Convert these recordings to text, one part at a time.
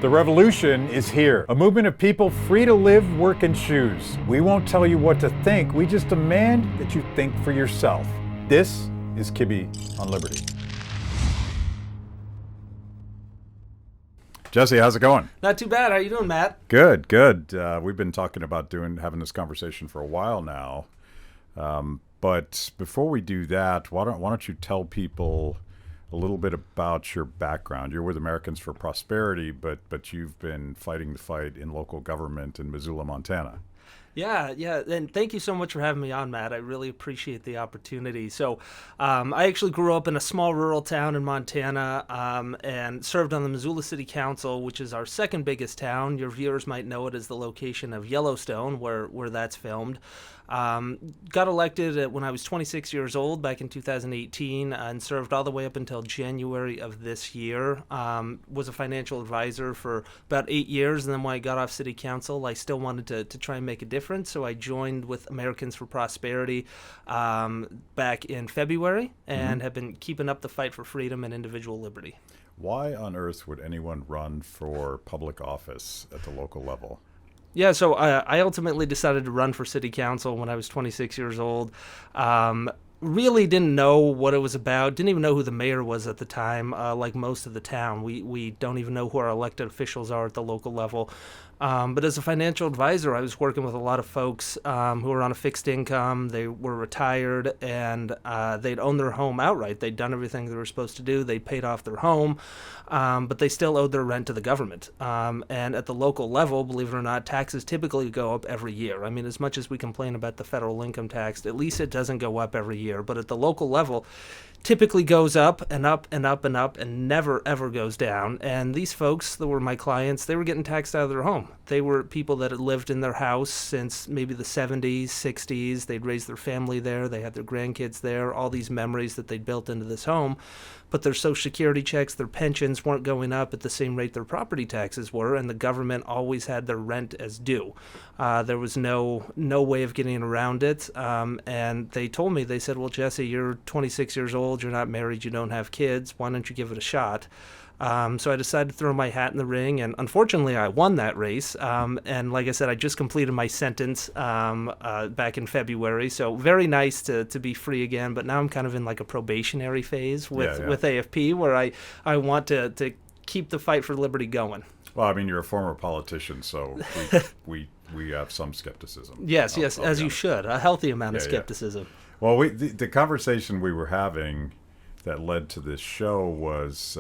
The revolution is here. A movement of people free to live, work, and choose. We won't tell you what to think. We just demand that you think for yourself. This is Kibbe on Liberty. Jesse, how's it going? Not too bad. How you doing, Matt? Good, good. We've been talking about having this conversation for a while now. But before we do that, why don't you tell people a little bit about your background? You're with Americans for Prosperity, but you've been fighting the fight in local government in Missoula, Montana. Yeah, and thank you so much for having me on, Matt. I really appreciate the opportunity. So I actually grew up in a small rural town in Montana and served on the Missoula City Council, which is our second biggest town. Your viewers might know it as the location of Yellowstone, where that's filmed. Got elected when I was 26 years old back in 2018 and served all the way up until January of this year. Was a financial advisor for about 8 years, and then when I got off city council, I still wanted to try and make a difference, so I joined with Americans for Prosperity back in February and have been keeping up the fight for freedom and individual liberty. Why on earth would anyone run for public office at the local level? Yeah, so I ultimately decided to run for city council when I was 26 years old. Really didn't know what it was about. Didn't even know who the mayor was at the time, like most of the town. We don't even know who our elected officials are at the local level. But as a financial advisor, I was working with a lot of folks who were on a fixed income. They were retired, and they'd owned their home outright. They'd done everything they were supposed to do. They'd paid off their home, but they still owed their rent to the government. And at the local level, believe it or not, taxes typically go up every year. I mean, as much as we complain about the federal income tax, at least it doesn't go up every year. But at the local level, typically goes up and up and up and up and never, ever goes down. And these folks that were my clients, they were getting taxed out of their home. They were people that had lived in their house since maybe the 70s, 60s. They'd raised their family there. They had their grandkids there, all these memories that they'd built into this home. But their Social Security checks, their pensions weren't going up at the same rate their property taxes were, and the government always had their rent as due. There was no way of getting around it. And they told me, they said, well, Jesse, you're 26 years old, you're not married, you don't have kids, why don't you give it a shot? So I decided to throw my hat in the ring, and unfortunately I won that race. And like I said, I just completed my sentence back in February, so very nice to be free again, but now I'm kind of in like a probationary phase with AFP, where I want to keep the fight for liberty going. Well, I mean, you're a former politician, so we have some skepticism. Yes, as you should. A healthy amount of skepticism. Yeah. Well, the conversation we were having that led to this show was...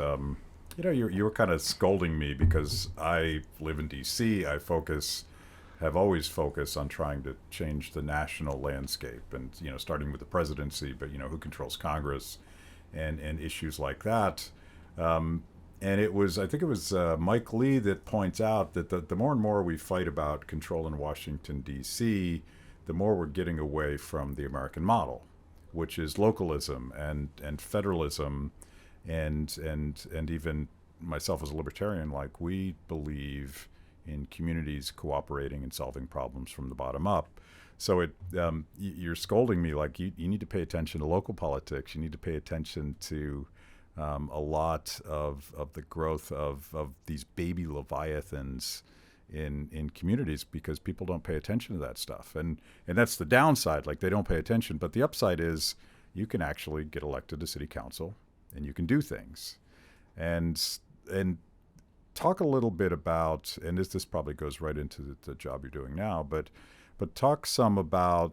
you were kind of scolding me because I live in D.C. Have always focused on trying to change the national landscape, and starting with the presidency, but who controls Congress, and issues like that. And I think it was Mike Lee that points out that the more and more we fight about control in Washington D.C., the more we're getting away from the American model, which is localism and federalism. And even myself as a libertarian, like, we believe in communities cooperating and solving problems from the bottom up. So you're scolding me like you need to pay attention to local politics. You need to pay attention to a lot of the growth of these baby leviathans in communities, because people don't pay attention to that stuff. And that's the downside, like, they don't pay attention. But the upside is you can actually get elected to city council, and you can do things. And talk a little bit about, and this probably goes right into the job you're doing now, but talk some about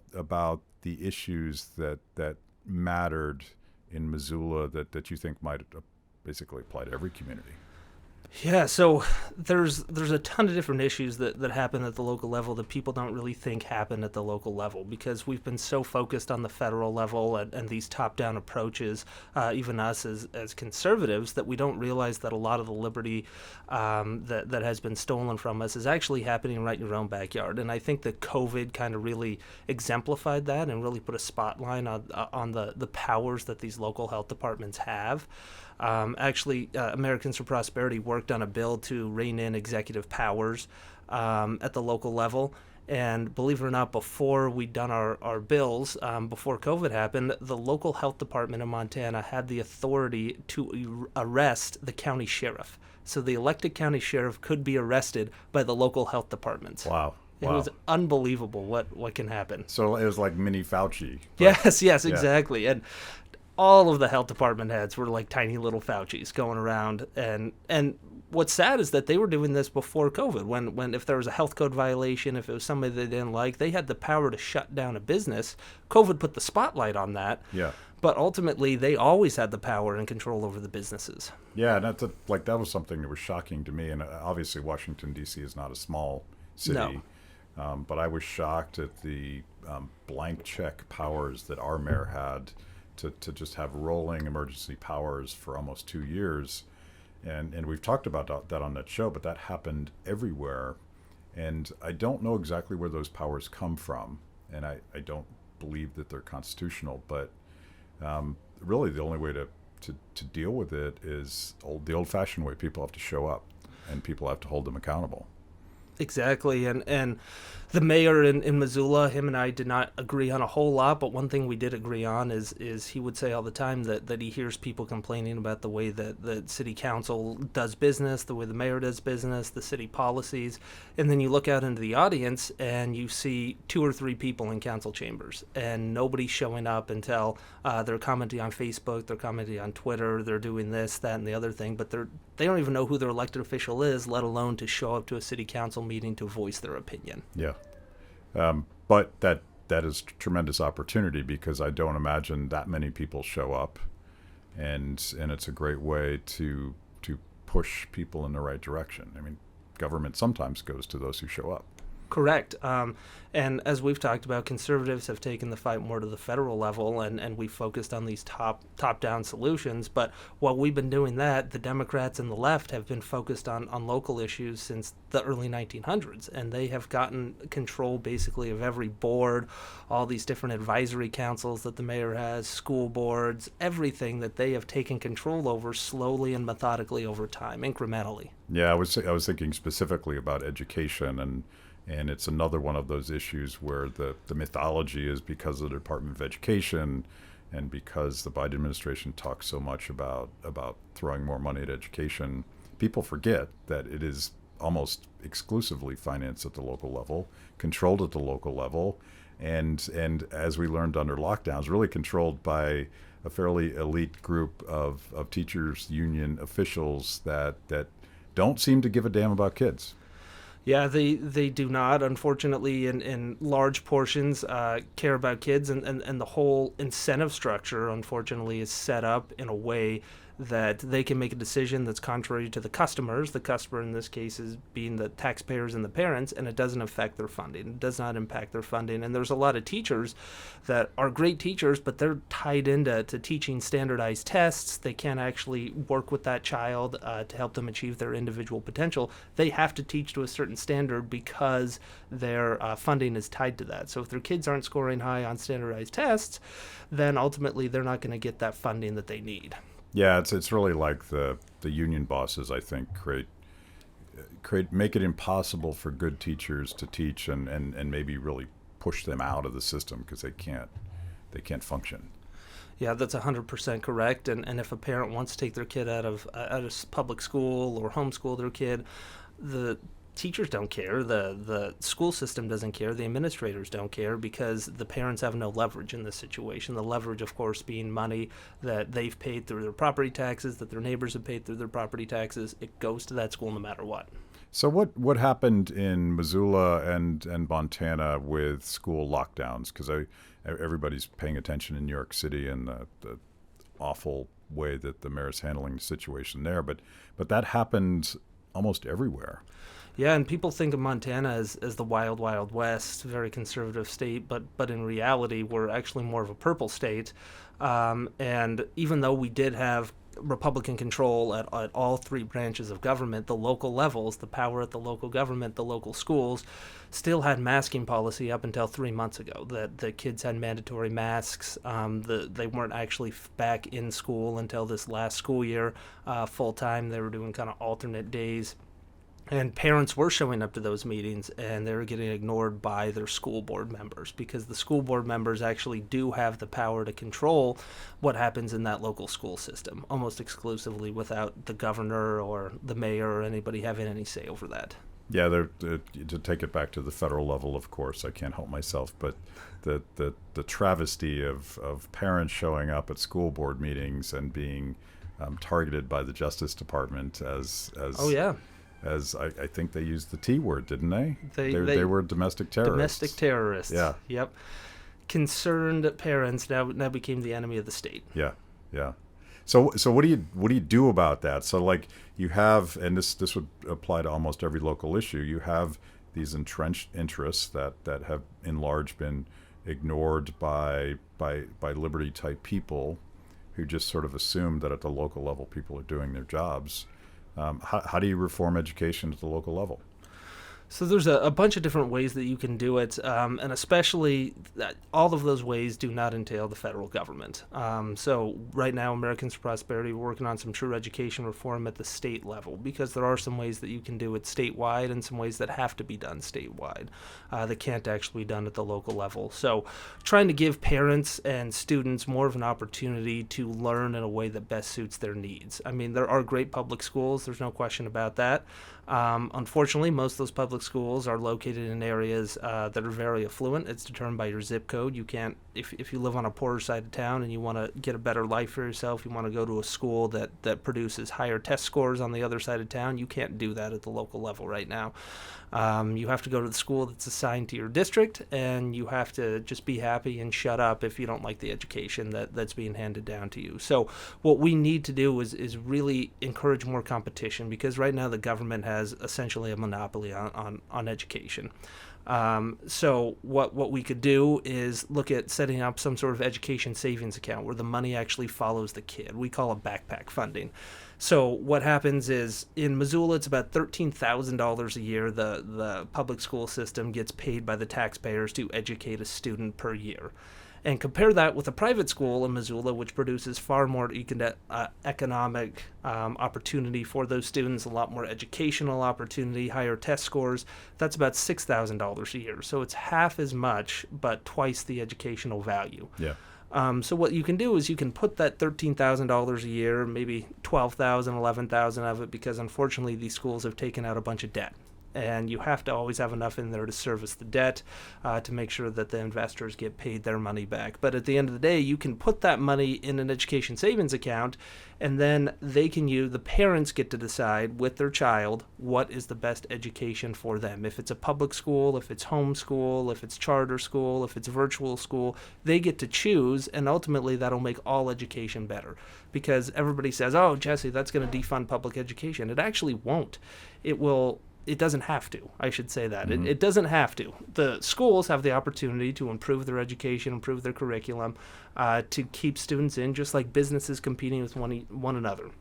the issues that mattered in Missoula that you think might basically apply to every community. Yeah, so there's a ton of different issues that happen at the local level that people don't really think happen at the local level, because we've been so focused on the federal level and these top-down approaches, even us as conservatives, that we don't realize that a lot of the liberty that has been stolen from us is actually happening right in your own backyard. And I think that COVID kind of really exemplified that and really put a spotlight on the powers that these local health departments have. Americans for Prosperity worked on a bill to rein in executive powers at the local level. And believe it or not, before we'd done our bills, before COVID happened, the local health department in Montana had the authority to arrest the county sheriff. So the elected county sheriff could be arrested by the local health departments. Wow. It was unbelievable what can happen. So it was like mini Fauci. Yes, exactly. And all of the health department heads were like tiny little Faucis going around. And what's sad is that they were doing this before COVID. When if there was a health code violation, if it was somebody they didn't like, they had the power to shut down a business. COVID put the spotlight on that. Yeah. But ultimately, they always had the power and control over the businesses. Yeah, and that was something that was shocking to me. And obviously, Washington, D.C. is not a small city. No. But I was shocked at the blank check powers that our mayor had to just have rolling emergency powers for almost 2 years. And we've talked about that on that show, but that happened everywhere. And I don't know exactly where those powers come from. And I don't believe that they're constitutional. But really the only way to deal with it is the old-fashioned way. People have to show up, and people have to hold them accountable. Exactly, and the mayor in Missoula, him and I did not agree on a whole lot, but one thing we did agree on is he would say all the time that he hears people complaining about the way that the city council does business, the way the mayor does business, the city policies, and then you look out into the audience and you see 2 or 3 people in council chambers, and nobody's showing up until they're commenting on Facebook, they're commenting on Twitter, they're doing this, that, and the other thing, but they don't even know who their elected official is, let alone to show up to a city council meeting to voice their opinion. Yeah. But that is tremendous opportunity, because I don't imagine that many people show up, and it's a great way to push people in the right direction. I mean, government sometimes goes to those who show up. Correct. And as we've talked about, conservatives have taken the fight more to the federal level, and we focused on these top-down solutions. But while we've been doing that, the Democrats and the left have been focused on local issues since the early 1900s, and they have gotten control basically of every board, all these different advisory councils that the mayor has, school boards, everything that they have taken control over slowly and methodically over time, incrementally. Yeah, I was thinking specifically about education, and it's another one of those issues where the mythology is because of the Department of Education, and because the Biden administration talks so much about throwing more money at education, people forget that it is almost exclusively financed at the local level, controlled at the local level, and as we learned under lockdowns, really controlled by a fairly elite group of teachers union officials that don't seem to give a damn about kids. Yeah, they do not, unfortunately, in large portions, care about kids, and the whole incentive structure, unfortunately, is set up in a way that they can make a decision that's contrary to the customers. The customer in this case is being the taxpayers and the parents, and it doesn't affect their funding. It does not impact their funding. And there's a lot of teachers that are great teachers, but they're tied into teaching standardized tests. They can't actually work with that child to help them achieve their individual potential. They have to teach to a certain standard because their funding is tied to that. So if their kids aren't scoring high on standardized tests, then ultimately they're not going to get that funding that they need. Yeah, it's really like the union bosses, I think, make it impossible for good teachers to teach, and maybe really push them out of the system because they can't function. Yeah, that's 100% correct. And if a parent wants to take their kid out of public school or homeschool their kid, the teachers don't care, the school system doesn't care, the administrators don't care, because the parents have no leverage in this situation. The leverage, of course, being money that they've paid through their property taxes, that their neighbors have paid through their property taxes. It goes to that school no matter what. So what happened in Missoula and Montana with school lockdowns? Because everybody's paying attention in New York City and the awful way that the mayor's handling the situation there, but that happened almost everywhere. Yeah, and people think of Montana as the wild, wild west, very conservative state, but in reality, we're actually more of a purple state. And even though we did have Republican control at all 3 branches of government, the local levels, the power at the local government, the local schools, still had masking policy up until 3 months ago, that the kids had mandatory masks. They weren't actually back in school until this last school year full time. They were doing kind of alternate days. And parents were showing up to those meetings, and they were getting ignored by their school board members, because the school board members actually do have the power to control what happens in that local school system, almost exclusively, without the governor or the mayor or anybody having any say over that. Yeah, to take it back to the federal level, of course, I can't help myself, but the travesty of parents showing up at school board meetings and being targeted by the Justice Department Oh, yeah. as I think they used the T word, didn't they? They were domestic terrorists. Domestic terrorists. Yeah. Yep. Concerned parents now became the enemy of the state. Yeah, yeah. So what do you do about that? So like you have, and this would apply to almost every local issue. You have these entrenched interests that have in large been ignored by liberty type people, who just sort of assume that at the local level people are doing their jobs. How do you reform education at the local level? So there's a bunch of different ways that you can do it, and especially all of those ways do not entail the federal government. So right now, Americans for Prosperity, we're working on some true education reform at the state level, because there are some ways that you can do it statewide and some ways that have to be done statewide that can't actually be done at the local level. So trying to give parents and students more of an opportunity to learn in a way that best suits their needs. I mean, there are great public schools, there's no question about that. Unfortunately, most of those public schools are located in areas that are very affluent. It's determined by your zip code. You can't, if you live on a poorer side of town and you want to get a better life for yourself, you want to go to a school that produces higher test scores on the other side of town, you can't do that at the local level right now. You have to go to the school that's assigned to your district, and you have to just be happy and shut up if you don't like the education that's being handed down to you. So what we need to do is really encourage more competition, because right now the government has essentially a monopoly on education. So what we could do is look at setting up some sort of education savings account where the money actually follows the kid. We call it backpack funding. So what happens is in Missoula, it's about $13,000 a year the public school system gets paid by the taxpayers to educate a student per year. And compare that with a private school in Missoula, which produces far more economic opportunity for those students, a lot more educational opportunity, higher test scores. That's about $6,000 a year. So it's half as much, but twice the educational value. Yeah. So what you can do is you can put that $13,000 a year, maybe $12,000, $11,000 of it, because unfortunately these schools have taken out a bunch of debt. And you have to always have enough in there to service the debt, to make sure that the investors get paid their money back. But at the end of the day, you can put that money in an education savings account, and then the parents get to decide with their child what is the best education for them. If it's a public school, if it's homeschool, if it's charter school, if it's virtual school, they get to choose, and ultimately that'll make all education better. Because everybody says, oh, Jesse, that's going to defund public education. It actually won't. It doesn't have to. I should say that. Mm-hmm. It doesn't have to. The schools have the opportunity to improve their education, improve their curriculum, to keep students in, just like businesses competing with one another.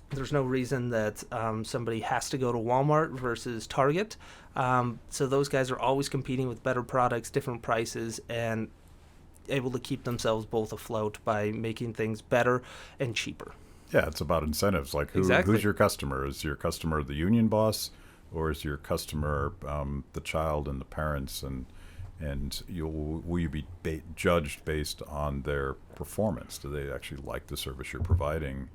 There's no reason that somebody has to go to Walmart versus Target. So those guys are always competing with better products, different prices, and able to keep themselves both afloat by making things better and cheaper. Yeah, it's about incentives. Like Exactly. Who's your customer? Is your customer the union boss? Or is your customer the child and the parents, and will you be judged based on their performance? Do they actually like the service you're providing?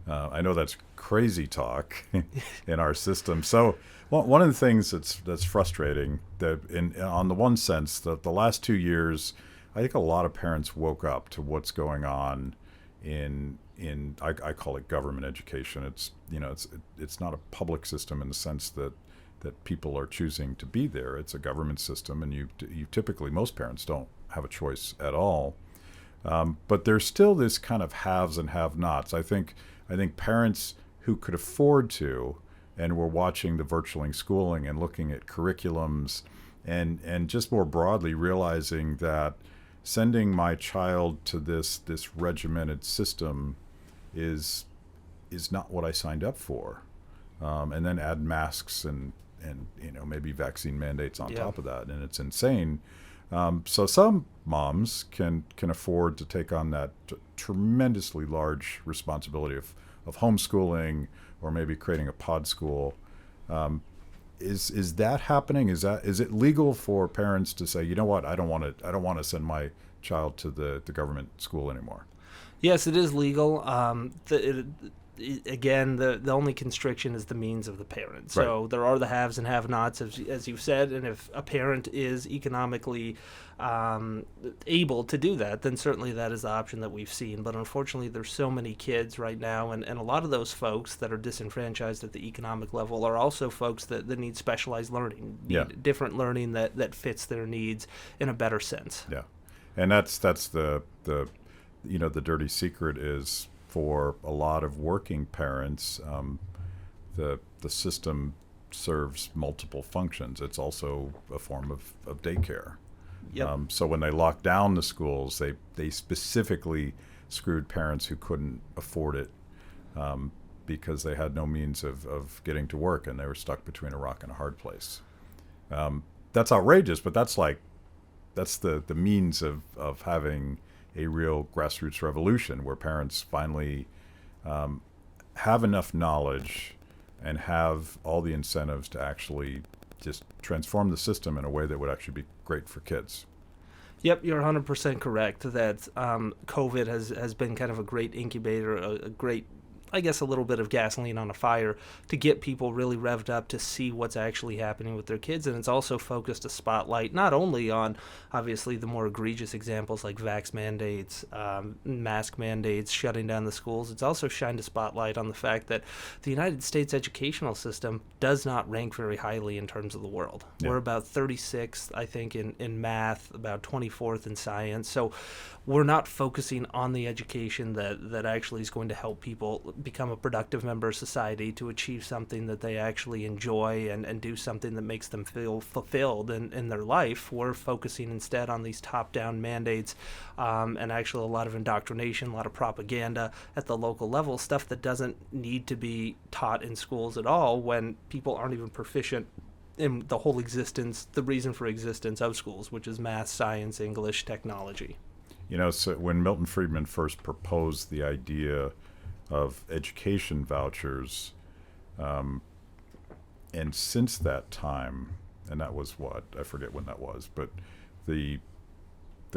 I know that's crazy talk in our system. So one of the things that's frustrating, that on the one sense, that the last 2 years, I think a lot of parents woke up to what's going on in I call it government education. It's not a public system in the sense that people are choosing to be there. It's a government system, and you typically, most parents don't have a choice at all. But there's still this kind of haves and have-nots. I think parents who could afford to, and were watching the virtual schooling and looking at curriculums, and just more broadly realizing that sending my child to this regimented system is not what I signed up for, and then add masks and maybe vaccine mandates on top of that, and it's insane. So some moms can afford to take on that tremendously large responsibility of homeschooling, or maybe creating a pod school. is that happening? Is it legal for parents to say, you know what, I don't want to send my child to the government school anymore? Yes, it is legal. Again, the only constriction is the means of the parent. So Right. there are the haves and have-nots, as you've said, and if a parent is economically able to do that, then certainly that is the option that we've seen. But unfortunately, there's so many kids right now, and a lot of those folks that are disenfranchised at the economic level are also folks that need specialized learning, Yeah. need different learning that fits their needs in a better sense. Yeah, and that's the the dirty secret is for a lot of working parents. The system serves multiple functions. It's also a form of daycare. Yep. So when they locked down the schools, they specifically screwed parents who couldn't afford it, because they had no means of getting to work, and they were stuck between a rock and a hard place. That's outrageous, but that's the means of having a real grassroots revolution where parents finally have enough knowledge and have all the incentives to actually just transform the system in a way that would actually be great for kids. Yep, you're 100% correct that COVID has been kind of a great incubator, a great, I guess, a little bit of gasoline on a fire to get people really revved up to see what's actually happening with their kids. And it's also focused a spotlight not only on, obviously, the more egregious examples like vax mandates, mask mandates, shutting down the schools. It's also shined a spotlight on the fact that the United States educational system does not rank very highly in terms of the world. Yeah. We're about 36th, I think, in math, about 24th in science. So we're not focusing on the education that actually is going to help people become a productive member of society, to achieve something that they actually enjoy and do something that makes them feel fulfilled in their life. We're focusing instead on these top-down mandates, and actually a lot of indoctrination, a lot of propaganda at the local level, stuff that doesn't need to be taught in schools at all when people aren't even proficient in the whole existence, the reason for existence of schools, which is math, science, English, technology. So when Milton Friedman first proposed the idea of education vouchers, and since that time, and that was what, I forget when that was, but the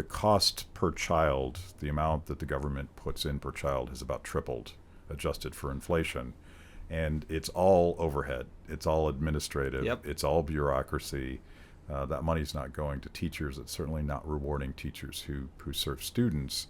cost per child, the amount that the government puts in per child, has about tripled, adjusted for inflation. And it's all overhead. It's all administrative. Yep. It's all bureaucracy. That money's not going to teachers. It's certainly not rewarding teachers who serve students.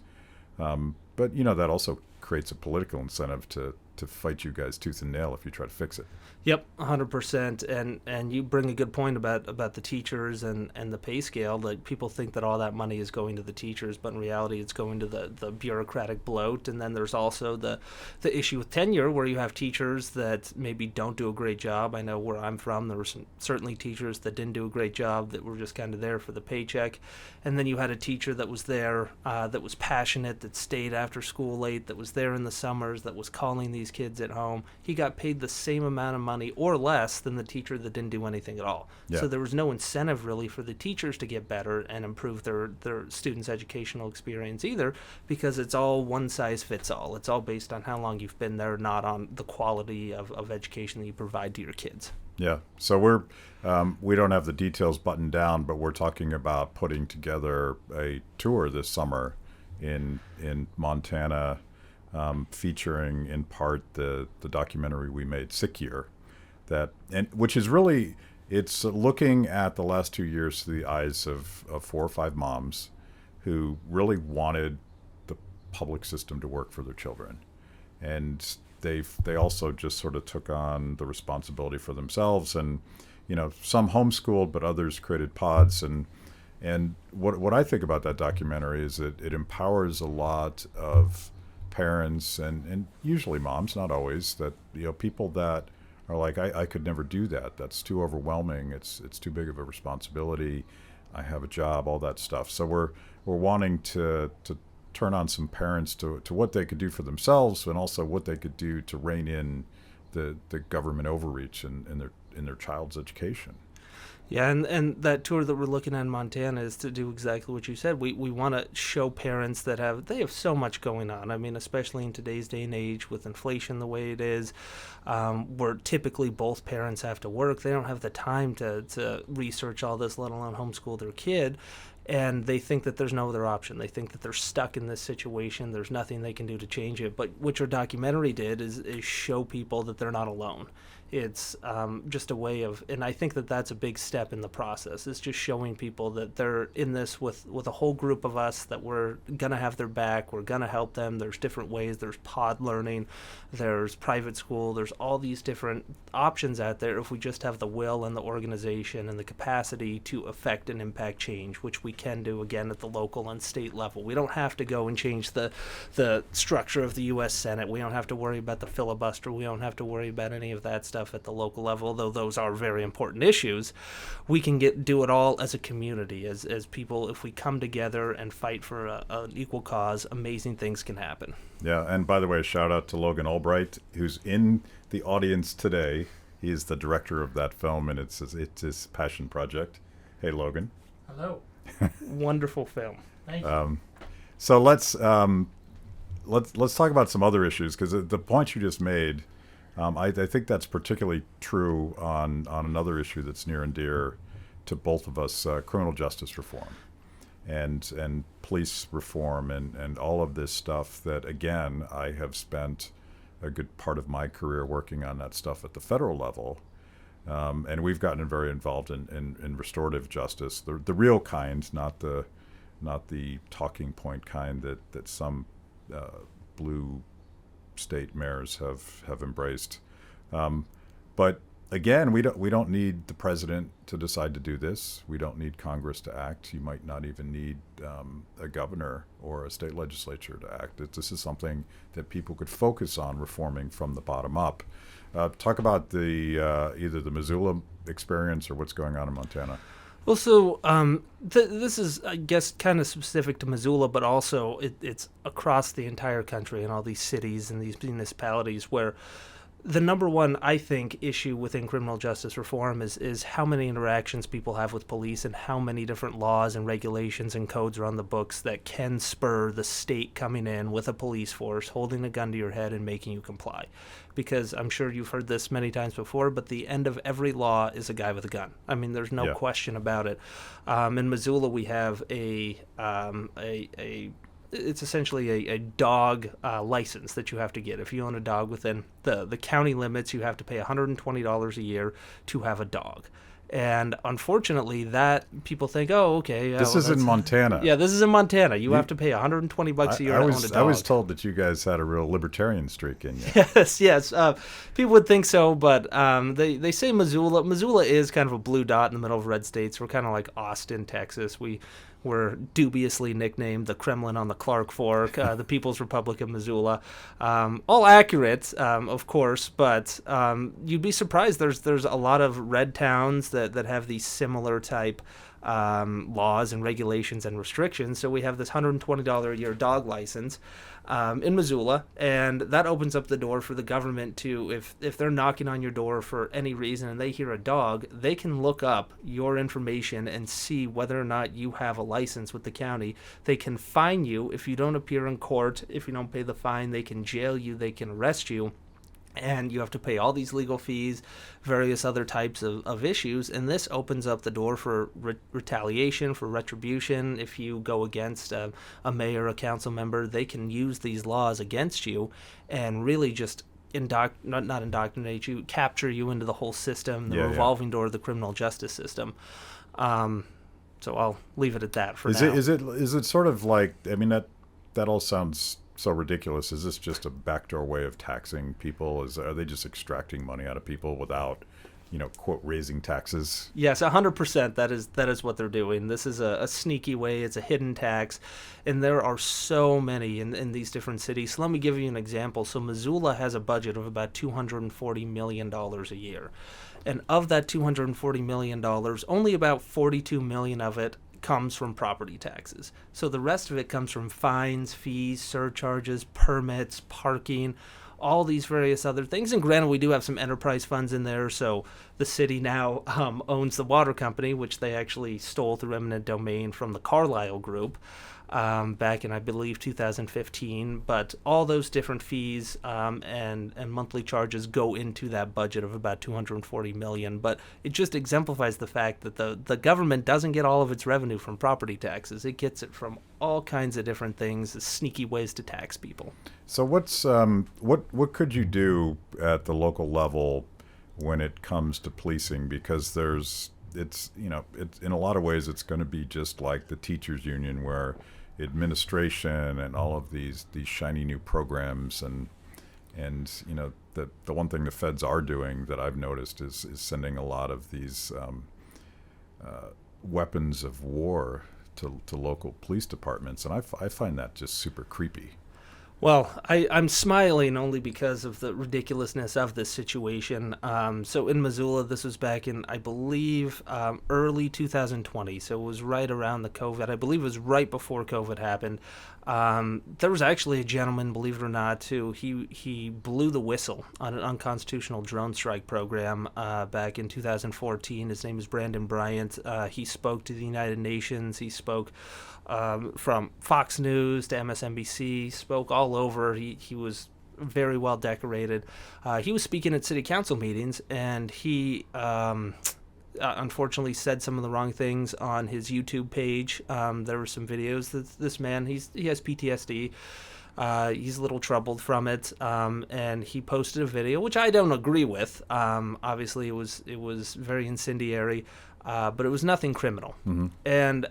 But that also creates a political incentive to fight you guys tooth and nail if you try to fix it. Yep, 100%. And you bring a good point about the teachers and the pay scale. Like, people think that all that money is going to the teachers, but in reality it's going to the bureaucratic bloat. And then there's also the issue with tenure, where you have teachers that maybe don't do a great job. I know where I'm from, there were certainly teachers that didn't do a great job, that were just kind of there for the paycheck. And then you had a teacher that was there, that was passionate, that stayed after school late, that was there in the summers, that was calling these kids at home. He got paid the same amount of money or less than the teacher that didn't do anything at all. Yeah. So there was no incentive really for the teachers to get better and improve their students' educational experience either, because it's all one size fits all. It's all based on how long you've been there, not on the quality of education that you provide to your kids. Yeah. So we don't have the details buttoned down, but we're talking about putting together a tour this summer in Montana, featuring in part the documentary we made, Sick Year, which is really, it's looking at the last 2 years through the eyes of 4 or 5 moms who really wanted the public system to work for their children, and they also just sort of took on the responsibility for themselves, and some homeschooled, but others created pods. And what I think about that documentary is that it empowers a lot of parents and usually moms, not always, that people that are like, I could never do that. That's too overwhelming. It's too big of a responsibility. I have a job, all that stuff. So we're wanting to turn on some parents to what they could do for themselves, and also what they could do to rein in the government overreach in their child's education. Yeah, and that tour that we're looking at in Montana is to do exactly what you said. We want to show parents that they have so much going on. I mean, especially in today's day and age with inflation the way it is, where typically both parents have to work. They don't have the time to research all this, let alone homeschool their kid. And they think that there's no other option. They think that they're stuck in this situation. There's nothing they can do to change it. But what your documentary did is show people that they're not alone. It's just a way of, and I think that that's a big step in the process. It's just showing people that they're in this with a whole group of us, that we're going to have their back. We're going to help them. There's different ways. There's pod learning. There's private school. There's all these different options out there if we just have the will and the organization and the capacity to affect and impact change, which we can do, again, at the local and state level. We don't have to go and change the structure of the U.S. Senate. We don't have to worry about the filibuster. We don't have to worry about any of that stuff at the local level, though those are very important issues. We can do it all as a community, as people. If we come together and fight for an equal cause, amazing things can happen. Yeah, and by the way, shout out to Logan Albright, who's in the audience today. He is the director of that film, and it's his passion project. Hey, Logan. Hello. Wonderful film. Thank you. So let's talk about some other issues, because the point you just made, I think that's particularly true on another issue that's near and dear to both of us, criminal justice reform and police reform and all of this stuff that, again, I have spent a good part of my career working on that stuff at the federal level. And we've gotten very involved in restorative justice, the real kind, not the talking point kind that some blue state mayors have embraced. But again, we don't need the president to decide to do this. We don't need Congress to act. You might not even need a governor or a state legislature to act. This is something that people could focus on reforming from the bottom up. Talk about the either the Missoula experience or what's going on in Montana. Well, so this is, I guess, kind of specific to Missoula, but also it's across the entire country and all these cities and these municipalities where the number one, I think, issue within criminal justice reform is how many interactions people have with police and how many different laws and regulations and codes are on the books that can spur the state coming in with a police force, holding a gun to your head and making you comply. Because I'm sure you've heard this many times before, but the end of every law is a guy with a gun. I mean, there's no question about it. In Missoula, we have it's essentially a dog license that you have to get. If you own a dog within the county limits, you have to pay $120 a year to have a dog. And unfortunately, that people think, oh, okay. This is in Montana. Yeah, this is in Montana. You have to pay $120 a year to own a dog. I was told that you guys had a real libertarian streak in you. Yes. People would think so, but they say Missoula. Missoula is kind of a blue dot in the middle of red states. We're kind of like Austin, Texas. We're dubiously nicknamed the Kremlin on the Clark Fork, the People's Republic of Missoula. All accurate, of course, but you'd be surprised. There's a lot of red towns that have these similar type laws and regulations and restrictions. So we have this $120 a year dog license in Missoula, and that opens up the door for the government to, if they're knocking on your door for any reason and they hear a dog, they can look up your information and see whether or not you have a license with the county. They can fine you if you don't appear in court. If you don't pay the fine, they can jail you, they can arrest you. And you have to pay all these legal fees, various other types of issues, and this opens up the door for retaliation, for retribution. If you go against a mayor, a council member, they can use these laws against you and really just not indoctrinate you, capture you into the whole system, the revolving door of the criminal justice system. So I'll leave it at that for now. Is it sort of like, I mean, that all sounds so ridiculous. Is this just a backdoor way of taxing people? Are they just extracting money out of people without, quote, raising taxes? Yes, 100%. That is what they're doing. This is a sneaky way. It's a hidden tax, and there are so many in these different cities. So let me give you an example. So Missoula has a budget of about $240 million a year, and of that $240 million, only about $42 million of it comes from property taxes. So the rest of it comes from fines, fees, surcharges, permits, parking, all these various other things. And granted, we do have some enterprise funds in there, so the city now owns the water company, which they actually stole through eminent domain from the Carlyle Group back in, I believe, 2015. But all those different fees and monthly charges go into that budget of about $240 million. But it just exemplifies the fact that the government doesn't get all of its revenue from property taxes. It gets it from all kinds of different things, sneaky ways to tax people. So what could you do at the local level when it comes to policing? Because it's in a lot of ways it's going to be just like the teachers union, where administration and all of these shiny new programs and the one thing the feds are doing that I've noticed is sending a lot of these weapons of war to local police departments, and I find that just super creepy. Well, I'm smiling only because of the ridiculousness of this situation. So in Missoula, this was back in, I believe, early 2020. So it was right around the COVID. I believe it was right before COVID happened. There was actually a gentleman, believe it or not, who he blew the whistle on an unconstitutional drone strike program back in 2014. His name is Brandon Bryant. He spoke to the United Nations. He spoke from Fox News to MSNBC, spoke all over. He was very well decorated. He was speaking at city council meetings, and he unfortunately said some of the wrong things on his YouTube page. There were some videos that this man, he has PTSD. He's a little troubled from it, and he posted a video, which I don't agree with. Obviously, it was very incendiary, but it was nothing criminal. Mm-hmm. And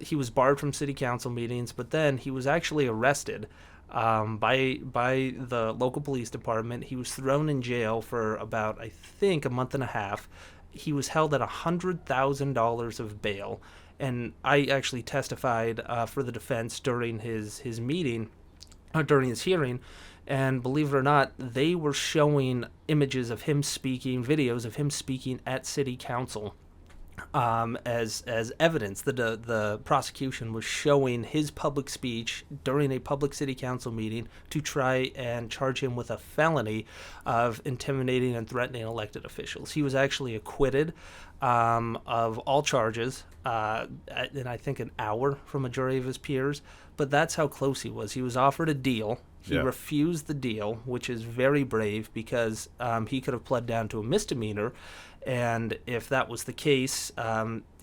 he was barred from city council meetings, but then he was actually arrested by the local police department. He was thrown in jail for about, I think, a month and a half. He was held at $100,000 of bail, and I actually testified for the defense during his meeting. During his hearing, and believe it or not, they were showing images of him speaking, videos of him speaking at city council as evidence. The prosecution was showing his public speech during a public city council meeting to try and charge him with a felony of intimidating and threatening elected officials. He was actually acquitted of all charges in, I think, an hour from a jury of his peers. But that's how close he was. He was offered a deal. He refused the deal, which is very brave, because he could have pled down to a misdemeanor. And if that was the case,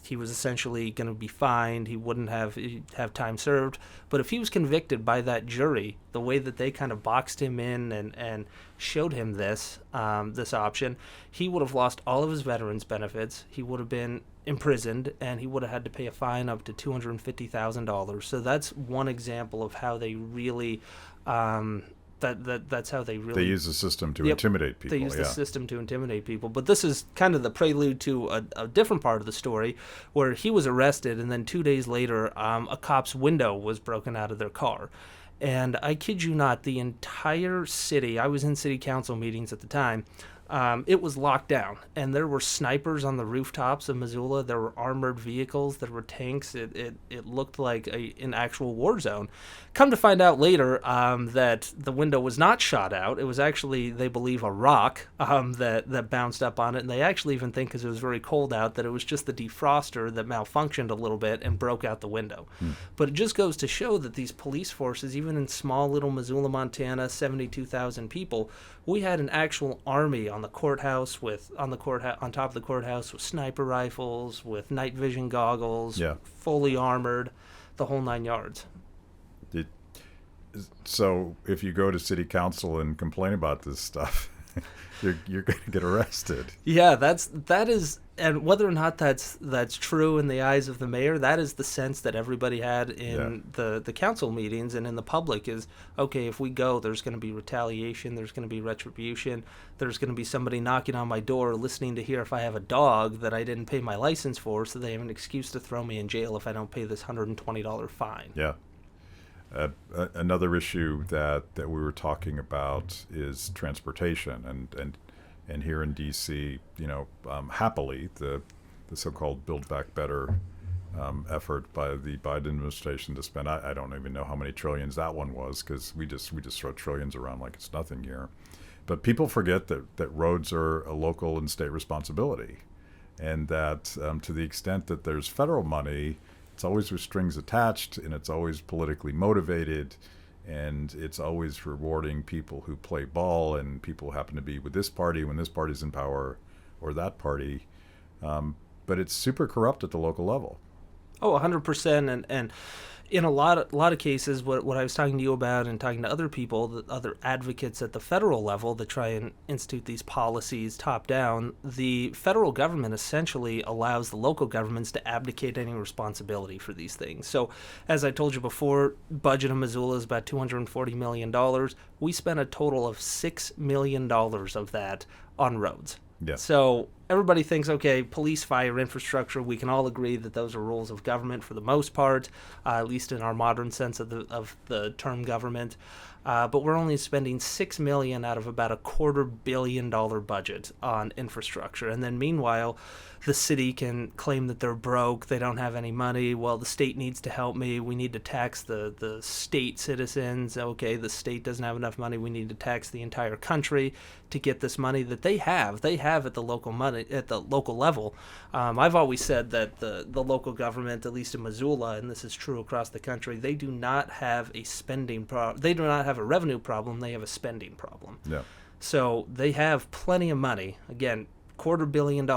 he was essentially going to be fined. He wouldn't have time served. But if he was convicted by that jury, the way that they kind of boxed him in and showed him this option, he would have lost all of his veterans benefits. He would have been imprisoned, and he would have had to pay a fine up to $250,000. So that's one example of how they really that's how they use the system to intimidate people. They use the system to intimidate people. But this is kind of the prelude to a different part of the story, where he was arrested, and then 2 days later, a cop's window was broken out of their car. And I kid you not, the entire city, I was in city council meetings at the time, it was locked down, and there were snipers on the rooftops of Missoula. There were armored vehicles. There were tanks. It looked like an actual war zone. Come to find out later that the window was not shot out. It was actually, they believe, a rock that bounced up on it, and they actually even think, because it was very cold out, that it was just the defroster that malfunctioned a little bit and broke out the window. But it just goes to show that these police forces, even in small little Missoula, Montana, 72,000 people, we had an actual army on the courthouse on top of the courthouse with sniper rifles, with night vision goggles, fully armored, the whole 9 yards. So if you go to city council and complain about this stuff, you're going to get arrested. Yeah, that is, and whether or not that's true in the eyes of the mayor, that is the sense that everybody had in the council meetings and in the public is, okay, if we go, there's going to be retaliation, there's going to be retribution, there's going to be somebody knocking on my door listening to hear if I have a dog that I didn't pay my license for, so they have an excuse to throw me in jail if I don't pay this $120 fine. Yeah. Another issue that we were talking about is transportation, and here in D.C., happily the so-called Build Back Better effort by the Biden administration to spend. I don't even know how many trillions that one was, because we just throw trillions around like it's nothing here. But people forget that roads are a local and state responsibility, and that to the extent that there's federal money, it's always with strings attached, and it's always politically motivated, and it's always rewarding people who play ball and people who happen to be with this party when this party's in power, or that party. But it's super corrupt at the local level. Oh, 100%. And in a lot of cases, what I was talking to you about and talking to other people, the other advocates at the federal level that try and institute these policies top down, the federal government essentially allows the local governments to abdicate any responsibility for these things. So, as I told you before, budget of Missoula is about $240 million. We spent a total of $6 million of that on roads. Yeah. So everybody thinks, okay, police, fire, infrastructure, we can all agree that those are roles of government for the most part, at least in our modern sense of the term government. But we're only spending $6 million out of about a $250 million budget on infrastructure. And then meanwhile, the city can claim that they're broke, they don't have any money. Well, the state needs to help me. We need to tax the state citizens. Okay, the state doesn't have enough money. We need to tax the entire country to get this money that they have. They have at the local level. I've always said that the local government, at least in Missoula, and this is true across the country, they do not have a spending problem. They do not have a revenue problem. They have a spending problem. Yeah. So they have plenty of money. Again, $250 million,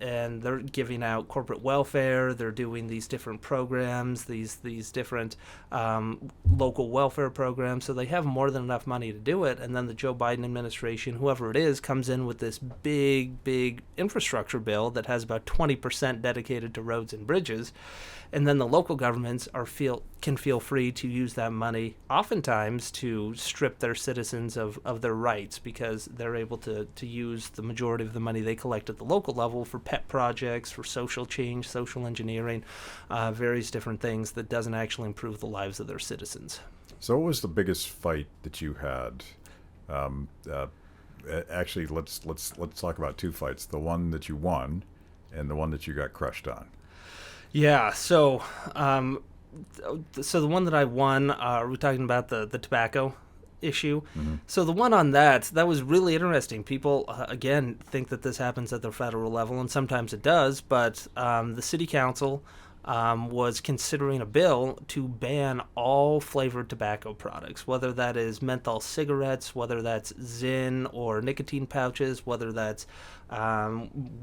and they're giving out corporate welfare. They're doing these different programs, these different local welfare programs. So they have more than enough money to do it. And then the Joe Biden administration, whoever it is, comes in with this big infrastructure bill that has about 20% dedicated to roads and bridges. And then the local governments can feel free to use that money, oftentimes, to strip their citizens of their rights, because they're able to use the majority of the money they collect at the local level for pet projects, for social change, social engineering, various different things that doesn't actually improve the lives of their citizens. So what was the biggest fight that you had? Actually, let's talk about two fights: the one that you won, and the one that you got crushed on. Yeah, so the one that I won, are we talking about the tobacco issue? Mm-hmm. So the one on that was really interesting. People, again, think that this happens at the federal level, and sometimes it does, but the city council was considering a bill to ban all flavored tobacco products, whether that is menthol cigarettes, whether that's Zyn or nicotine pouches, whether that's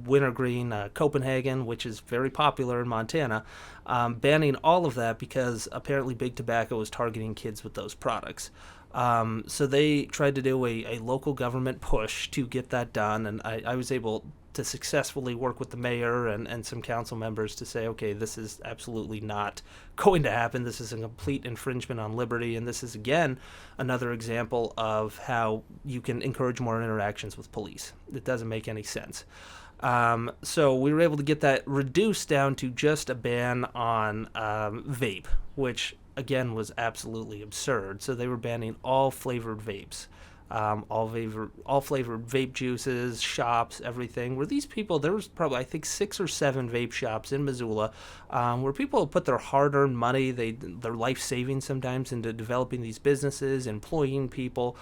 wintergreen Copenhagen, which is very popular in Montana, banning all of that because apparently Big Tobacco is targeting kids with those products. So they tried to do a local government push to get that done, and I was able to successfully work with the mayor and some council members to say, okay, this is absolutely not going to happen. This is a complete infringement on liberty, and this is, again, another example of how you can encourage more interactions with police. It doesn't make any sense. So we were able to get that reduced down to just a ban on vape, which, again, was absolutely absurd. So they were banning all flavored vapes. All flavored vape juices, shops, everything. Where these people, there was probably, I think, 6 or 7 vape shops in Missoula, where people put their hard-earned money, their life savings sometimes, into developing these businesses, employing people,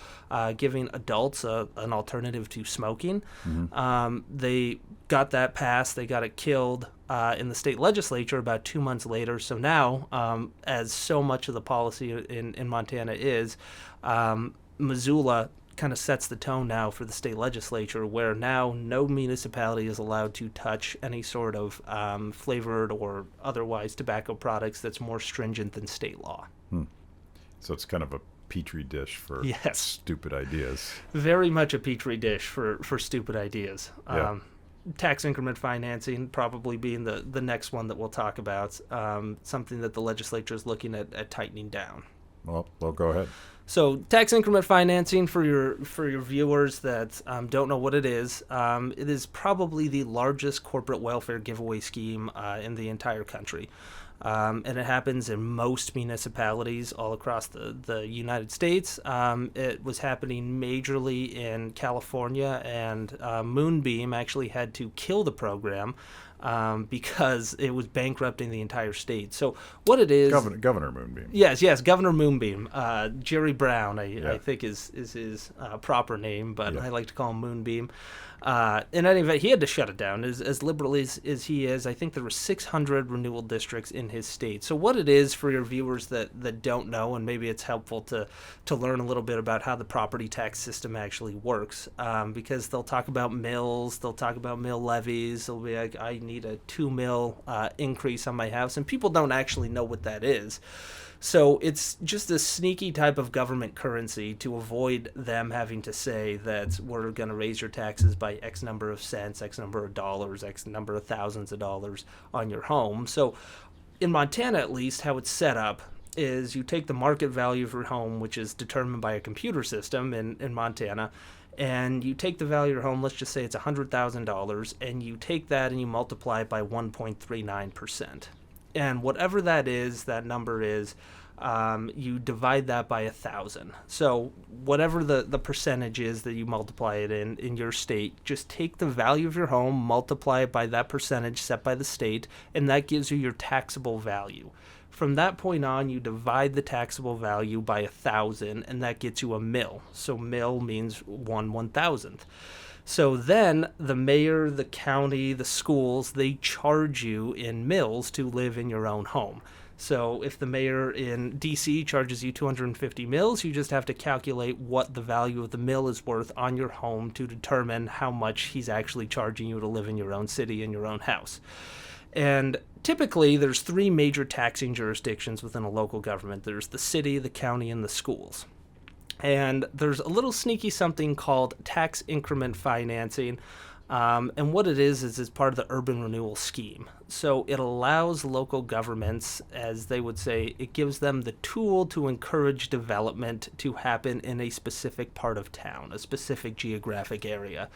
giving adults an alternative to smoking. Mm-hmm. They got that passed. They got it killed in the state legislature about 2 months later. So now, as so much of the policy in Montana is, Missoula kind of sets the tone now for the state legislature, where now no municipality is allowed to touch any sort of flavored or otherwise tobacco products that's more stringent than state law. So it's kind of a petri dish for stupid ideas. Very much a petri dish for stupid ideas. Yeah. Tax increment financing probably being the next one that we'll talk about, something that the legislature is looking at tightening down. Well, go ahead. So tax increment financing, for your viewers that don't know what it is probably the largest corporate welfare giveaway scheme in the entire country. And it happens in most municipalities all across the United States. It was happening majorly in California, and Moonbeam actually had to kill the program because it was bankrupting the entire state. So what it is... Governor Moonbeam. Yes, Governor Moonbeam. Jerry Brown, I think is his proper name, but I like to call him Moonbeam. In any event, he had to shut it down. As liberal as he is, I think there were 600 renewal districts in his state. So what it is, for your viewers that don't know, and maybe it's helpful to learn a little bit about how the property tax system actually works, because they'll talk about mills, they'll talk about mill levies, they'll be like, I need a 2 mil increase on my house, and people don't actually know what that is. So it's just a sneaky type of government currency to avoid them having to say that we're going to raise your taxes by X number of cents, X number of dollars, X number of thousands of dollars on your home. So in Montana, at least, how it's set up is you take the market value of your home, which is determined by a computer system in Montana, and you take the value of your home, let's just say it's $100,000, and you take that and you multiply it by 1.39%. And whatever that number is, you divide that by 1,000. So whatever the percentage is that you multiply it in your state, just take the value of your home, multiply it by that percentage set by the state, and that gives you your taxable value. From that point on, you divide the taxable value by 1,000, and that gets you a mill. So mill means 1/1000th. So then the mayor, the county, the schools, they charge you in mills to live in your own home. So if the mayor in D.C. charges you 250 mills, you just have to calculate what the value of the mill is worth on your home to determine how much he's actually charging you to live in your own city, in your own house. And typically there's 3 major taxing jurisdictions within a local government. There's the city, the county, and the schools. And there's a little sneaky something called tax increment financing. And what it is it's part of the urban renewal scheme. So it allows local governments, as they would say, it gives them the tool to encourage development to happen in a specific part of town, a specific geographic area.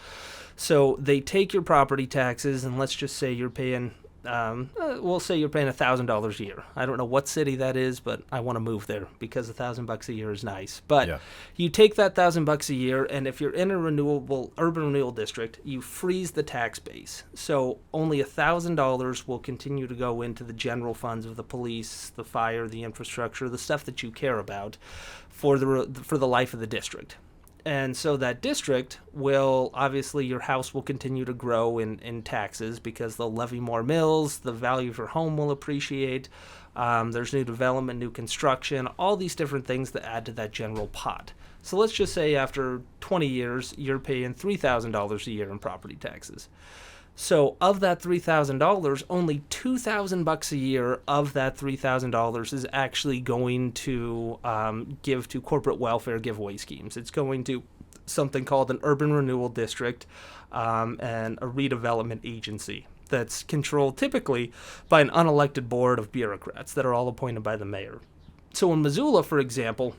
So they take your property taxes, and let's just say you're paying... we'll say you're paying $1,000 a year. I don't know what city that is, but I want to move there because $1,000 a year is nice. But you take that $1,000 a year, and if you're in a urban renewal district, you freeze the tax base. So only $1,000 will continue to go into the general funds of the police, the fire, the infrastructure, the stuff that you care about for the life of the district. And so that district will, obviously, your house will continue to grow in taxes because they'll levy more mills, the value of your home will appreciate, there's new development, new construction, all these different things that add to that general pot. So let's just say after 20 years, you're paying $3,000 a year in property taxes. So of that $3,000, only $2,000 a year of that $3,000 is actually going to give to corporate welfare giveaway schemes. It's going to something called an urban renewal district and a redevelopment agency that's controlled typically by an unelected board of bureaucrats that are all appointed by the mayor. So in Missoula, for example,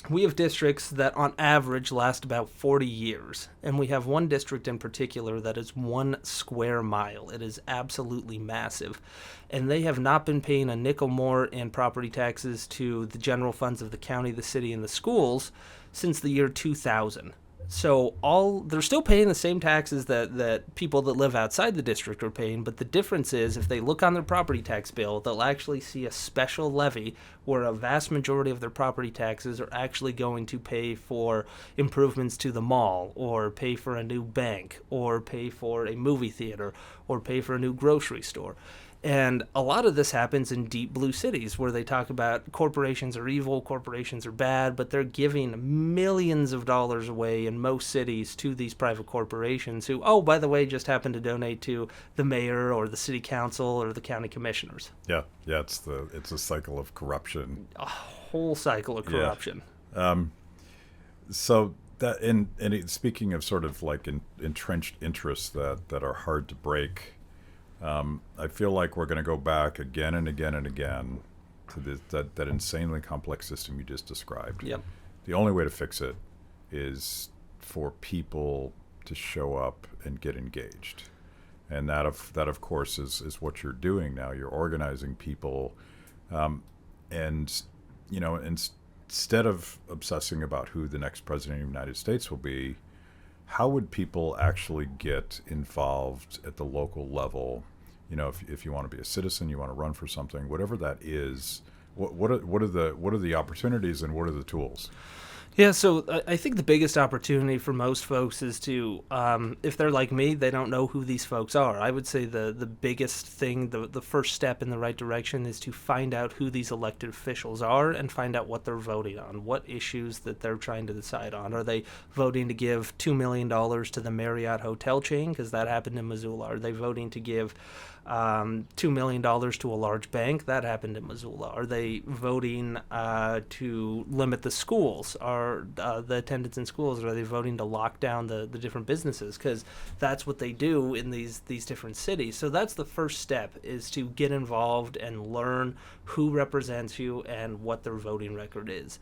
we have districts that on average last about 40 years, and we have one district in particular that is 1 square mile. It is absolutely massive, and they have not been paying a nickel more in property taxes to the general funds of the county, the city, and the schools since the year 2000. So they're still paying the same taxes that people that live outside the district are paying, but the difference is if they look on their property tax bill, they'll actually see a special levy where a vast majority of their property taxes are actually going to pay for improvements to the mall, or pay for a new bank, or pay for a movie theater, or pay for a new grocery store. And a lot of this happens in deep blue cities where they talk about corporations are evil, corporations are bad, but they're giving millions of dollars away in most cities to these private corporations who, oh, by the way, just happen to donate to the mayor or the city council or the county commissioners. Yeah, it's a cycle of corruption. A whole cycle of corruption. Yeah. So that in speaking of sort of like entrenched interests that are hard to break. I feel like we're going to go back again and again and again to that insanely complex system you just described. Yep. the only way to fix it is for people to show up and get engaged. And that of course is what you're doing now. You're organizing people, and instead of obsessing about who the next president of the United States will be, how would people actually get involved at the local level? If you want to be a citizen, you want to run for something, whatever that is. What are the opportunities and what are the tools? Yeah, so I think the biggest opportunity for most folks is to, if they're like me, they don't know who these folks are. I would say the biggest thing, the first step in the right direction is to find out who these elected officials are and find out what they're voting on, what issues that they're trying to decide on. Are they voting to give $2 million to the Marriott hotel chain, because that happened in Missoula? Are they voting to give $2 million to a large bank? That happened in Missoula. Are they voting to limit the schools, or the attendance in schools? Are they voting to lock down the different businesses? Because that's what they do in these different cities. So that's the first step, is to get involved and learn who represents you and what their voting record is.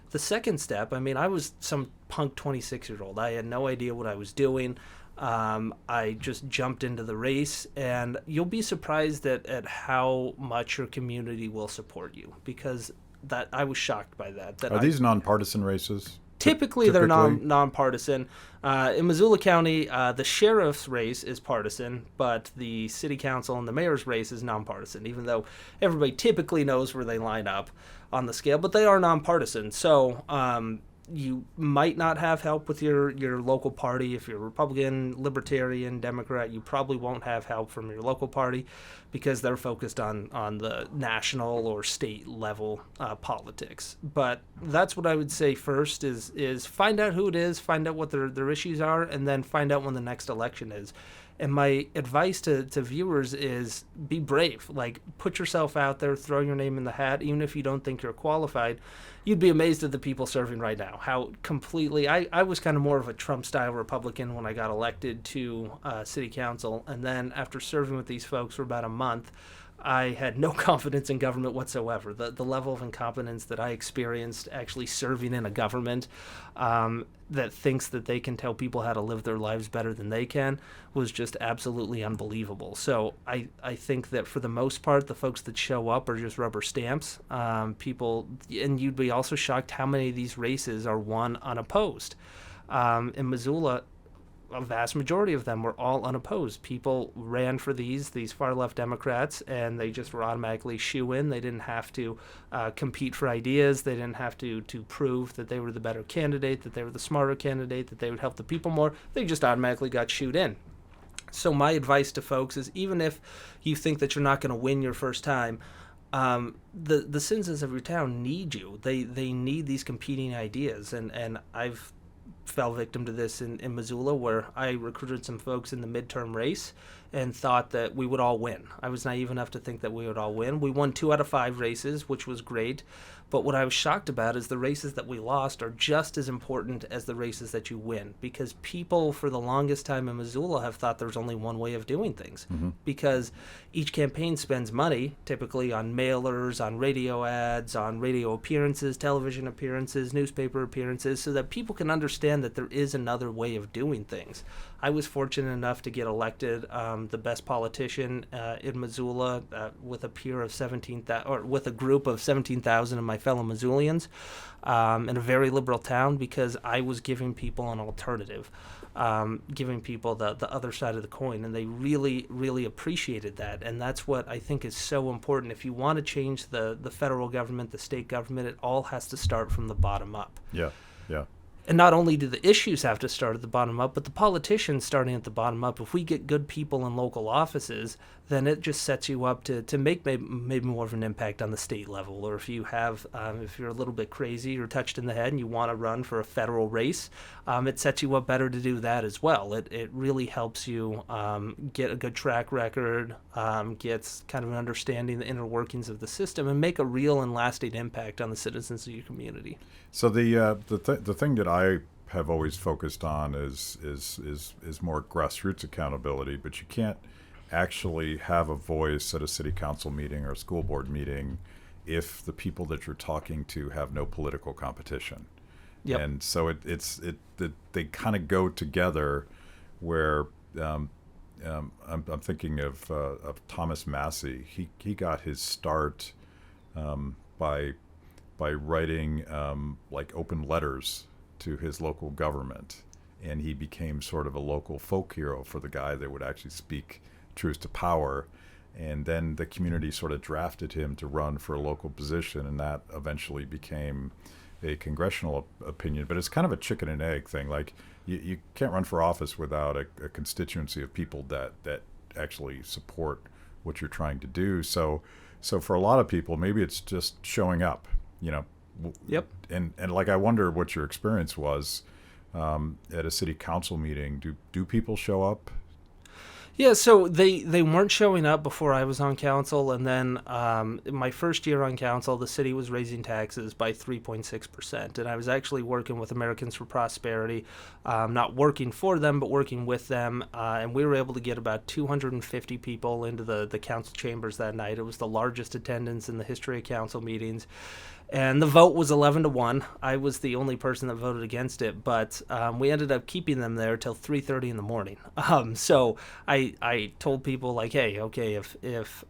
The second step, I was some punk 26-year-old. I had no idea what I was doing. I just jumped into the race, and you'll be surprised at how much your community will support you, because that I was shocked by that. Are these nonpartisan races? Typically, they're nonpartisan. In Missoula County, the sheriff's race is partisan, but the city council and the mayor's race is nonpartisan, even though everybody typically knows where they line up on the scale, but they are nonpartisan. So, you might not have help with your local party. If you're Republican, Libertarian, Democrat, you probably won't have help from your local party, because they're focused on the national or state level politics. But that's what I would say first is find out who it is, find out what their issues are, and then find out when the next election is. And my advice to viewers is be brave. Like, put yourself out there, throw your name in the hat, even if you don't think you're qualified. You'd be amazed at the people serving right now. How completely, I was kind of more of a Trump-style Republican when I got elected to city council. And then after serving with these folks for about a month, I had no confidence in government whatsoever. The level of incompetence that I experienced actually serving in a government that thinks that they can tell people how to live their lives better than they can was just absolutely unbelievable. So I think that for the most part, the folks that show up are just rubber stamps. People, and you'd be also shocked how many of these races are won unopposed. In Missoula, a vast majority of them were all unopposed. People ran for these far left Democrats, and they just were automatically shoo-in. They didn't have to compete for ideas. They didn't have to prove that they were the better candidate, that they were the smarter candidate, that they would help the people more. They just automatically got shooed in. So my advice to folks is, even if you think that you're not going to win your first time, the citizens of your town need you. They need these competing ideas, and I've fell victim to this in Missoula, where I recruited some folks in the midterm race and thought that we would all win. I was naive enough to think that we would all win. We won 2 out of 5 races, which was great. But what I was shocked about is the races that we lost are just as important as the races that you win, because people for the longest time in Missoula have thought there's only one way of doing things, because each campaign spends money, typically on mailers, on radio ads, on radio appearances, television appearances, newspaper appearances, so that people can understand that there is another way of doing things. I was fortunate enough to get elected the best politician in Missoula with a peer of 17,000, or with a group of 17,000 of my fellow Missoulians, in a very liberal town, because I was giving people an alternative, giving people the other side of the coin, and they really, really appreciated that. And that's what I think is so important. If you want to change the federal government, the state government, it all has to start from the bottom up. Yeah, yeah. And not only do the issues have to start at the bottom up, but the politicians starting at the bottom up. If we get good people in local offices, then it just sets you up to make maybe more of an impact on the state level. Or if you have, if you're a little bit crazy or touched in the head and you want to run for a federal race, it sets you up better to do that as well. It really helps you get a good track record, gets kind of an understanding the inner workings of the system, and make a real and lasting impact on the citizens of your community. So the thing that I have always focused on is more grassroots accountability, but you can't actually have a voice at a city council meeting or a school board meeting if the people that you're talking to have no political competition. Yep. And so they kind of go together. Where I'm thinking of Thomas Massey. He got his start by writing like open letters to his local government, and he became sort of a local folk hero for the guy that would actually speak truth to power. And then the community sort of drafted him to run for a local position, and that eventually became a congressional opinion. But it's kind of a chicken and egg thing. Like you can't run for office without a constituency of people that actually support what you're trying to do. So for a lot of people, maybe it's just showing up, you know. Yep. And like, I wonder what your experience was at a city council meeting. Do people show up? Yeah, so they weren't showing up before I was on council, and then in my first year on council, the city was raising taxes by 3.6%, and I was actually working with Americans for Prosperity, not working for them, but working with them, and we were able to get about 250 people into the council chambers that night. It was the largest attendance in the history of council meetings. And the vote was 11-1. I was the only person that voted against it, but we ended up keeping them there till 3:30 in the morning. So I told people, like, hey, okay, if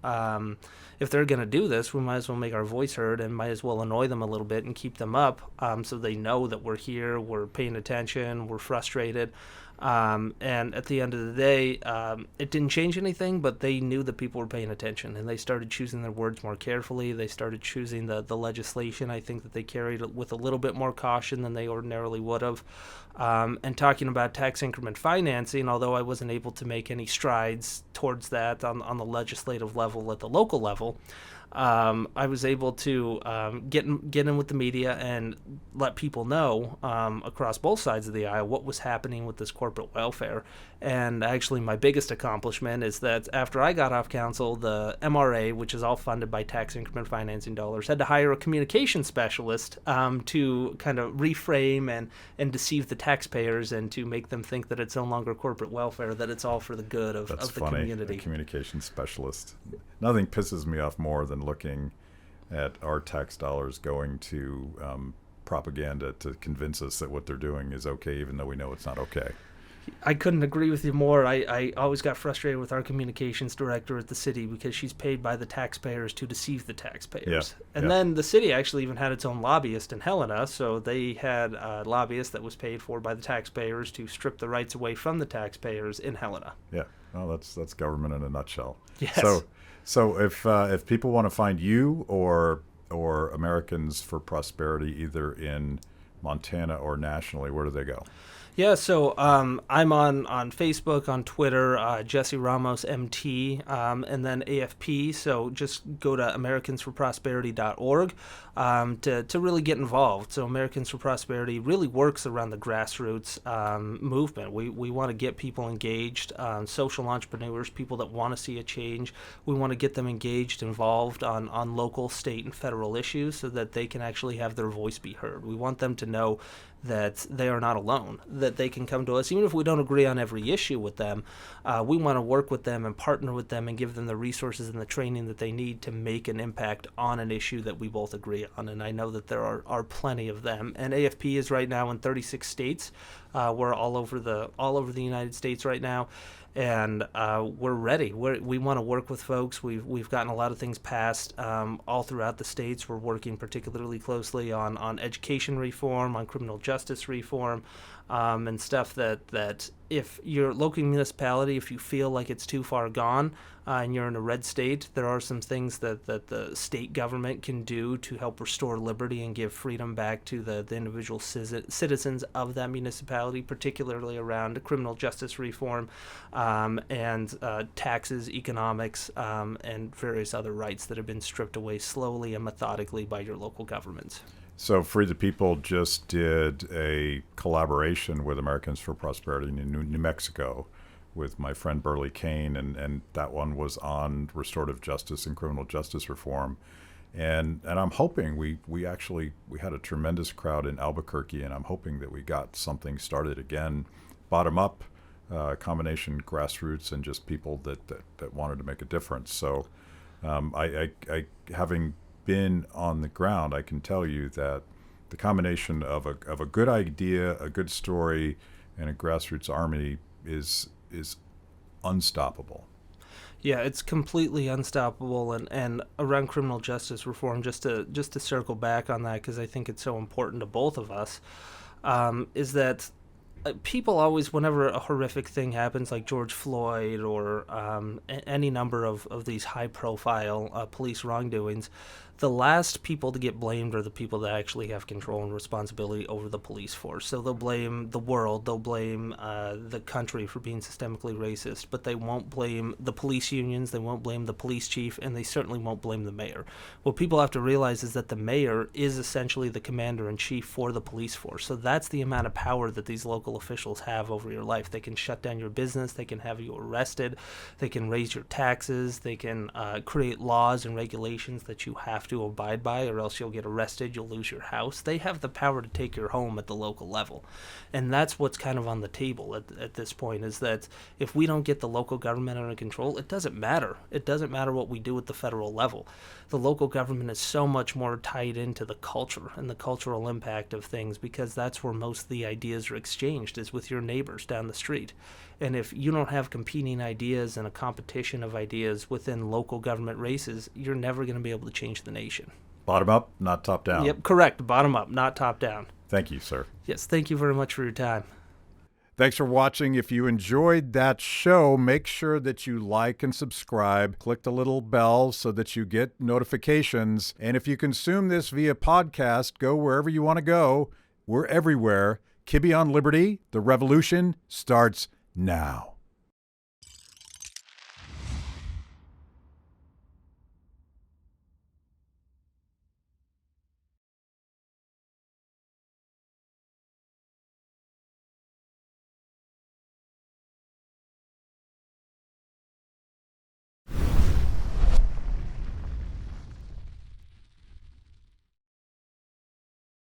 they're gonna do this, we might as well make our voice heard and might as well annoy them a little bit and keep them up, so they know that we're here, we're paying attention, we're frustrated. And at the end of the day, it didn't change anything, but they knew that people were paying attention, and they started choosing their words more carefully. They started choosing the legislation, I think, that they carried with a little bit more caution than they ordinarily would have. And talking about tax increment financing, although I wasn't able to make any strides towards that on the legislative level at the local level, I was able to get in with the media and let people know across both sides of the aisle what was happening with this corporate welfare. And actually, my biggest accomplishment is that after I got off council, the MRA, which is all funded by tax increment financing dollars, had to hire a communication specialist to kind of reframe and deceive the taxpayers and to make them think that it's no longer corporate welfare, that it's all for the good of the community. A communication specialist. Nothing pisses me off more than looking at our tax dollars going to propaganda to convince us that what they're doing is okay, even though we know it's not okay. I couldn't agree with you more. I always got frustrated with our communications director at the city because she's paid by the taxpayers to deceive the taxpayers. And then the city actually even had its own lobbyist in Helena, so they had a lobbyist that was paid for by the taxpayers to strip the rights away from the taxpayers in Helena. Yeah, well, that's government in a nutshell. Yes. So if people want to find you or Americans for Prosperity, either in Montana or nationally, where do they go? Yeah, so I'm on Facebook, on Twitter, Jesse Ramos MT, and then AFP. So just go to americansforprosperity.org to really get involved. So Americans for Prosperity really works around the grassroots movement. We want to get people engaged, social entrepreneurs, people that want to see a change. We want to get them engaged, involved on local, state, and federal issues so that they can actually have their voice be heard. We want them to know that they are not alone, that they can come to us. Even if we don't agree on every issue with them, we want to work with them and partner with them and give them the resources and the training that they need to make an impact on an issue that we both agree on. And I know that there are plenty of them. And AFP is right now in 36 states. We're all over the United States right now. And we're ready. We want to work with folks. We've gotten a lot of things passed all throughout the states. We're working particularly closely on education reform, on criminal justice reform, and stuff that if your local municipality, if you feel like it's too far gone and you're in a red state, there are some things that the state government can do to help restore liberty and give freedom back to the individual citizens of that municipality, particularly around criminal justice reform and taxes, economics, and various other rights that have been stripped away slowly and methodically by your local governments. So Free the People just did a collaboration with Americans for Prosperity in New Mexico with my friend Burley Kane, and that one was on restorative justice and criminal justice reform. And I'm hoping we had a tremendous crowd in Albuquerque, and I'm hoping that we got something started again, bottom up, combination grassroots and just people that wanted to make a difference. So I having been on the ground, I can tell you that the combination of a good idea, a good story, and a grassroots army is unstoppable. Yeah, it's completely unstoppable. And around criminal justice reform, just to circle back on that, because I think it's so important to both of us, is that people always, whenever a horrific thing happens, like George Floyd or any number of these high-profile police wrongdoings, the last people to get blamed are the people that actually have control and responsibility over the police force. So they'll blame the world, they'll blame the country for being systemically racist, but they won't blame the police unions, they won't blame the police chief, and they certainly won't blame the mayor. What people have to realize is that the mayor is essentially the commander-in-chief for the police force. So that's the amount of power that these local officials have over your life. They can shut down your business, they can have you arrested, they can raise your taxes, they can create laws and regulations that you have to abide by, or else you'll get arrested, you'll lose your house. They have the power to take your home at the local level. And that's what's kind of on the table at this point, is that if we don't get the local government under control, it doesn't matter. It doesn't matter what we do at the federal level. The local government is so much more tied into the culture and the cultural impact of things, because that's where most of the ideas are exchanged, is with your neighbors down the street. And if you don't have competing ideas and a competition of ideas within local government races, you're never going to be able to change the nation. Bottom up, not top down. Yep, correct. Bottom up, not top down. Thank you, sir. Yes, thank you very much for your time. Thanks for watching. If you enjoyed that show, make sure that you like and subscribe. Click the little bell so that you get notifications. And if you consume this via podcast, go wherever you want to go. We're everywhere. Kibbe on Liberty. The revolution starts now.